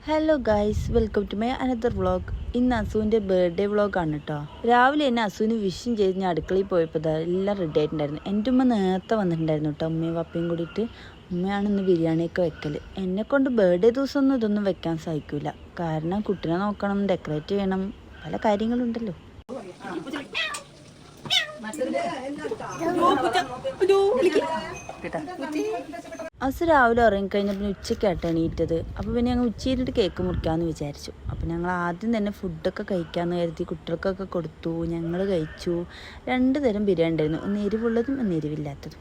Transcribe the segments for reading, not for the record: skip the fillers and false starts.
Hello guys, welcome to my another vlog. ഇന്ന് അസുവിൻ്റെ birthday വ്ളോഗാണ് കേട്ടോ. രാവിലെ തന്നെ അസുവിന് വിഷും ചെയ്ത് ഞാൻ അടുക്കളയിൽ പോയപ്പോൾ എല്ലാം റെഡി ആയിട്ടുണ്ടായിരുന്നു. എൻ്റെ ഉമ്മ നേരത്തെ വന്നിട്ടുണ്ടായിരുന്നു കേട്ടോ, ഉമ്മയും പപ്പയും കൂടിയിട്ട്. ഉമ്മയാണ് ഇന്ന് ബിരിയാണിയൊക്കെ വെക്കൽ. എന്നെക്കൊണ്ട് ബർത്ത്ഡേ ദിവസമൊന്നും ഇതൊന്നും വെക്കാൻ സാധിക്കില്ല. കാരണം കുട്ടീനെ നോക്കണം, ഡെക്കറേറ്റ് ചെയ്യണം, പല കാര്യങ്ങളുണ്ടല്ലോ. അസ് രാവിലെ ഉറങ്ങിക്കഴിഞ്ഞാൽ പിന്നെ ഉച്ചയ്ക്കായിട്ട് എണീറ്റത്. അപ്പോൾ പിന്നെ ഞങ്ങൾ ഉച്ചയിലിട്ട് കേക്ക് മുറിക്കാമെന്ന് വിചാരിച്ചു. അപ്പോൾ ഞങ്ങൾ ആദ്യം തന്നെ ഫുഡൊക്കെ കഴിക്കാമെന്ന് കരുതി കുട്ടികൾക്കൊക്കെ കൊടുത്തു. ഞങ്ങൾ കഴിച്ചു. 2 തരം ബിരിയാണി ഉണ്ടായിരുന്നു, ഒന്ന് എരിവുള്ളതും ഒന്ന് എരിവില്ലാത്തതും.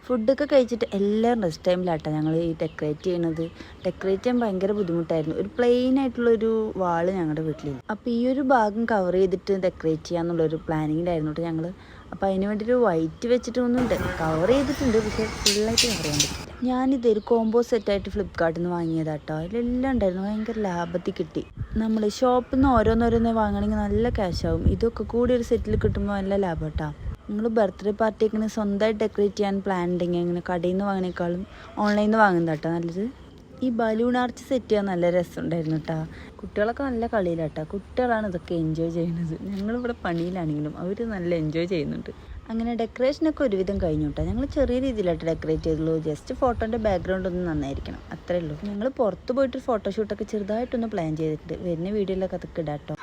ഫുഡൊക്കെ കഴിച്ചിട്ട് എല്ലാവരും റെസ്റ്റ് ടൈമിലാട്ടോ ഞങ്ങൾ ഈ ഡെക്കറേറ്റ് ചെയ്യണത്. ഡെക്കറേറ്റ് ചെയ്യാൻ ഭയങ്കര ബുദ്ധിമുട്ടായിരുന്നു. ഒരു പ്ലെയിൻ ആയിട്ടുള്ളൊരു വാള് ഞങ്ങളുടെ വീട്ടിലില്ല. അപ്പോൾ ഈ ഒരു ഭാഗം കവർ ചെയ്തിട്ട് ഡെക്കറേറ്റ് ചെയ്യാന്നുള്ളൊരു പ്ലാനിങ്ങിലായിരുന്നു കേട്ടോ ഞങ്ങൾ. അപ്പോൾ അതിന് വേണ്ടിയിട്ട് വൈറ്റ് വെച്ചിട്ടൊന്നും കവർ ചെയ്തിട്ടുണ്ട്, പക്ഷേ ഫുള്ളായിട്ട് കവർ ചെയ്യാൻ പറ്റില്ല. ഞാനിതൊരു കോംബോ സെറ്റായിട്ട് ഫ്ലിപ്കാർട്ടിൽ നിന്ന് വാങ്ങിയതാട്ടോ. അതിലെല്ലാം ഉണ്ടായിരുന്നു, ഭയങ്കര ലാഭത്തിൽ കിട്ടി. നമ്മൾ ഷോപ്പിൽ നിന്ന് ഓരോന്നോരോന്നേ വാങ്ങണമെങ്കിൽ നല്ല ക്യാഷാവും. ഇതൊക്കെ കൂടി ഒരു സെറ്റിൽ കിട്ടുമ്പോൾ നല്ല ലാഭം കേട്ടോ. നിങ്ങൾ ബർത്ത്ഡേ പാർട്ടിയൊക്കെ സ്വന്തമായിട്ട് ഡെക്കറേറ്റ് ചെയ്യാൻ പ്ലാൻ ഉണ്ടെങ്കിൽ ഇങ്ങനെ കടയിൽ നിന്ന് വാങ്ങിനേക്കാളും ഓൺലൈനിൽ നിന്ന് വാങ്ങുന്നത് കേട്ടോ നല്ലത്. ഈ ബലൂൺ ആർച്ച് സെറ്റ് ചെയ്യാൻ നല്ല രസമുണ്ടായിരുന്നു കേട്ടോ. കുട്ടികളൊക്കെ നല്ല കളിയിലാട്ടോ. കുട്ടികളാണ് ഇതൊക്കെ എൻജോയ് ചെയ്യുന്നത്. ഞങ്ങളിവിടെ പണിയിലാണെങ്കിലും അവർ നല്ല എൻജോയ് ചെയ്യുന്നുണ്ട്. അങ്ങനെ ഡെക്കറേഷനൊക്കെ ഒരുവിധം കഴിഞ്ഞു കേട്ടോ. ഞങ്ങൾ ചെറിയ രീതിയിലായിട്ട് ഡെക്കറേറ്റ് ചെയ്തുള്ളൂ. ജസ്റ്റ് ഫോട്ടോൻ്റെ ബാക്ക്ഗ്രൗണ്ട് ഒന്ന് നന്നായിരിക്കണം, അത്രേ ഉള്ളൂ. ഞങ്ങൾ പുറത്ത് പോയിട്ട് ഫോട്ടോഷൂട്ടൊക്കെ ചെറുതായിട്ടൊന്ന് പ്ലാൻ ചെയ്തിട്ടുണ്ട്. വരുന്ന വീഡിയോയിലൊക്കെ അതൊക്കെ ഇടാം കേട്ടോ.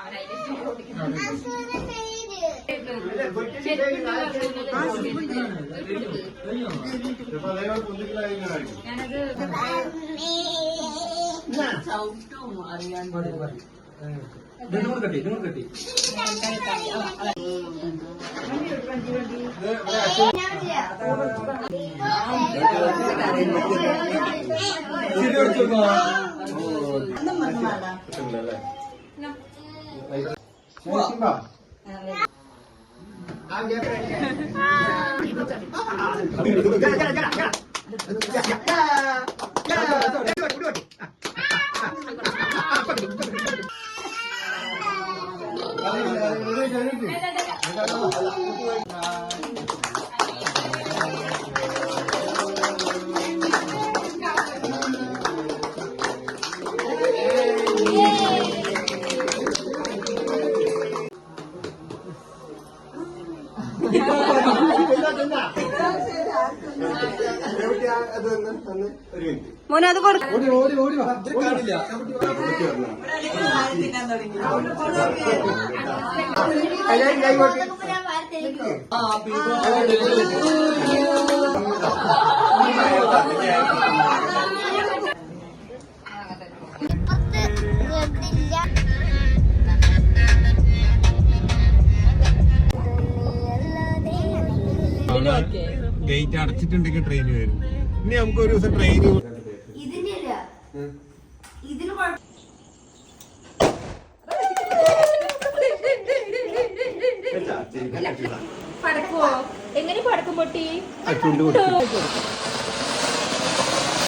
മോനെ അത് ഗേറ്റ് അടച്ചിട്ടുണ്ടെങ്കിൽ ട്രെയിൻ വരും. ഇനി നമുക്ക് ഒരു ദിവസം ട്രെയിൻ എങ്ങനെ പടക്കം പൊട്ടി